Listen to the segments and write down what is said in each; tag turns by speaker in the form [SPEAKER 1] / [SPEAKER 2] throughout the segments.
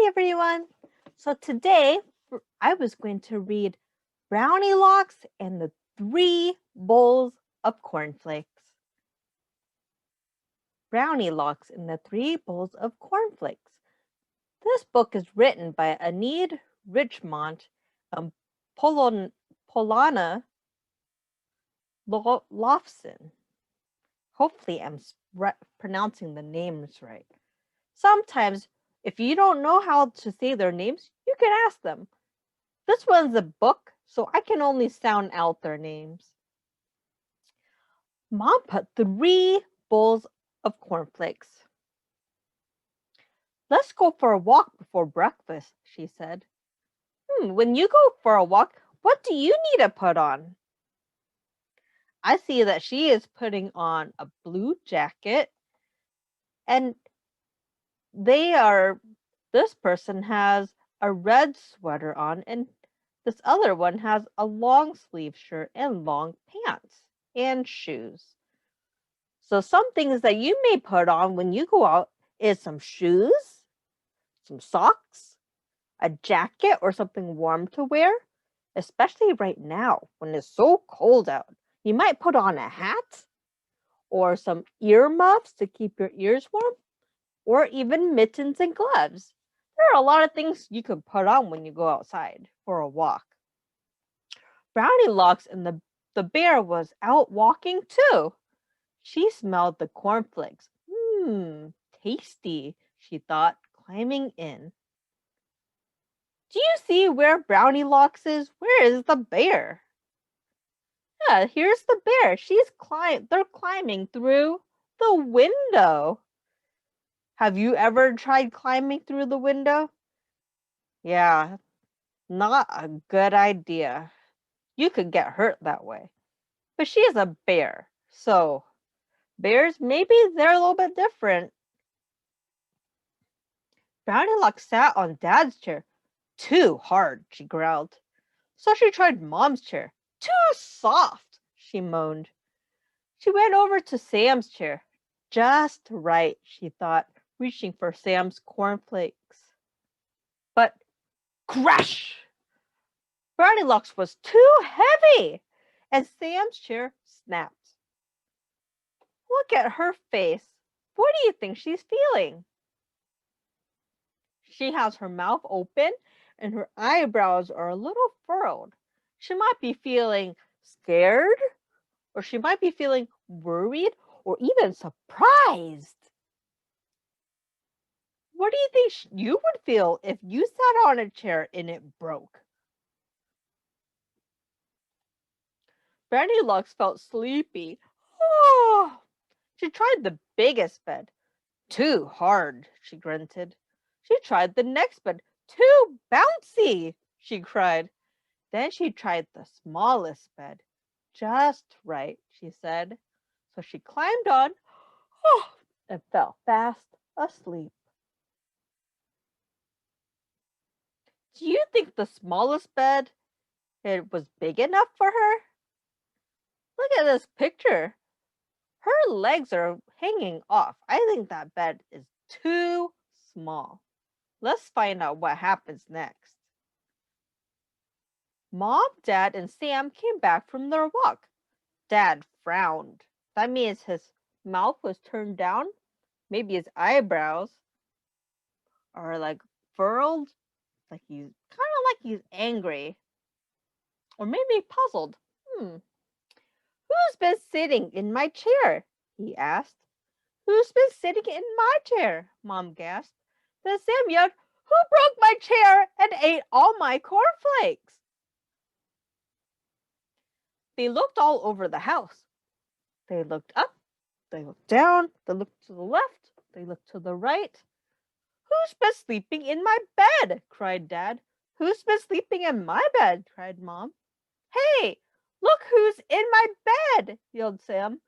[SPEAKER 1] Hi everyone! So today I was going to read Brownilocks and the Three Bowls of Cornflakes. Brownilocks and the Three Bowls of Cornflakes. This book is written by Enid, Richemont, and Polona, Lovsin. Hopefully I'm pronouncing the names right. Sometimes, if you don't know how to say their names, you can ask them. This one's a book, so I can only sound out their names. Mom put 3 bowls of cornflakes. Let's go for a walk before breakfast, she said. When you go for a walk, what do you need to put on? I see that she is putting on a blue jacket, and this person has a red sweater on, and this other one has a long sleeve shirt and long pants and shoes. So some things that you may put on when you go out is some shoes, some socks, a jacket or something warm to wear, especially right now when it's so cold out. You might put on a hat or some earmuffs to keep your ears warm, or even mittens and gloves. There are a lot of things you can put on when you go outside for a walk. Brownilocks and the bear was out walking too. She smelled the cornflakes. Tasty, she thought, climbing in. Do you see where Brownilocks is? Where is the bear? Yeah, here's the bear. They're climbing through the window. Have you ever tried climbing through the window? Yeah, not a good idea. You could get hurt that way. But she is a bear, so bears, maybe they're a little bit different. Brownilocks sat on Dad's chair. Too hard, she growled. So she tried Mom's chair. Too soft, she moaned. She went over to Sam's chair. Just right, she thought, reaching for Sam's cornflakes. But crash! Brownilocks was too heavy, and Sam's chair snapped. Look at her face. What do you think she's feeling? She has her mouth open and her eyebrows are a little furrowed. She might be feeling scared, or she might be feeling worried, or even surprised. What do you think you would feel if you sat on a chair and it broke? Brownilocks felt sleepy. Oh! She tried the biggest bed. Too hard, she grunted. She tried the next bed. Too bouncy, she cried. Then she tried the smallest bed. Just right, she said. So she climbed on and fell fast asleep. Do you think the smallest bed was big enough for her? Look at this picture. Her legs are hanging off. I think that bed is too small. Let's find out what happens next. Mom, Dad, and Sam came back from their walk. Dad frowned. That means his mouth was turned down. Maybe his eyebrows are like furrowed, like he's angry. Or maybe puzzled. Who's been sitting in my chair? He asked. Who's been sitting in my chair? Mom gasped. Then Sam yelled, who broke my chair and ate all my cornflakes? They looked all over the house. They looked up, they looked down, they looked to the left, they looked to the right. Who's been sleeping in my bed? Cried Dad. Who's been sleeping in my bed? Cried Mom. Hey, look who's in my bed, yelled Sam.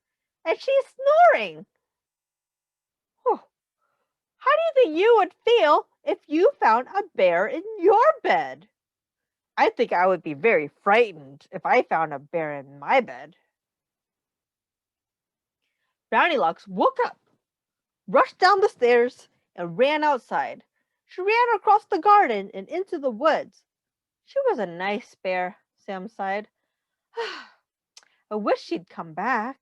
[SPEAKER 1] And she's snoring. How do you think you would feel if you found a bear in your bed? I think I would be very frightened if I found a bear in my bed. Brownilocks woke up, rushed down the stairs, and ran outside. She ran across the garden and into the woods. She was a nice bear, Sam sighed. I wish she'd come back.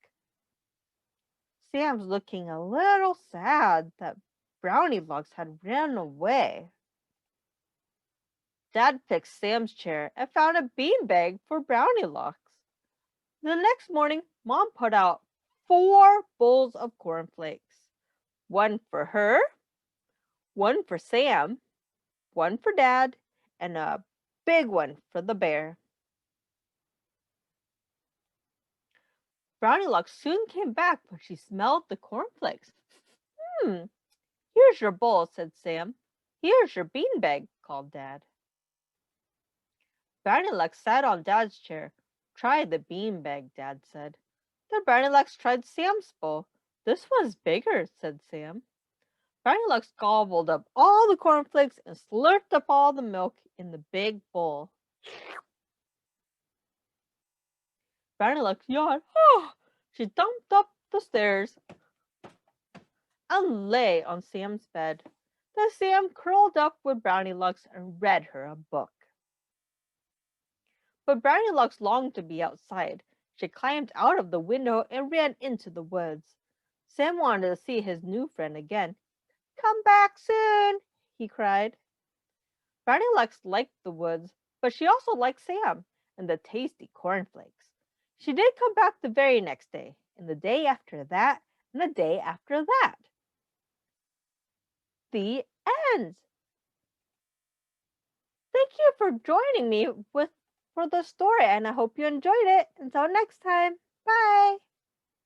[SPEAKER 1] Sam's looking a little sad that Brownilocks had ran away. Dad fixed Sam's chair and found a beanbag for Brownilocks. The next morning, Mom put out 4 bowls of cornflakes. One for her, one for Sam, one for Dad, and a big one for the bear. Brownilocks soon came back when she smelled the cornflakes. Hmm, here's your bowl, said Sam. Here's your beanbag, called Dad. Brownilocks sat on Dad's chair. Try the beanbag, Dad said. Then Brownilocks tried Sam's bowl. This one's bigger, said Sam. Brownilocks gobbled up all the cornflakes and slurped up all the milk in the big bowl. Brownilocks yawned. Oh! She dumped up the stairs and lay on Sam's bed. Then Sam curled up with Brownilocks and read her a book. But Brownilocks longed to be outside. She climbed out of the window and ran into the woods. Sam wanted to see his new friend again. Come back soon, he cried. Brownilocks liked the woods, but she also liked Sam and the tasty cornflakes. She did come back the very next day, and the day after that, and the day after that. The end. Thank you for joining me for the story, and I hope you enjoyed it. Until next time, bye.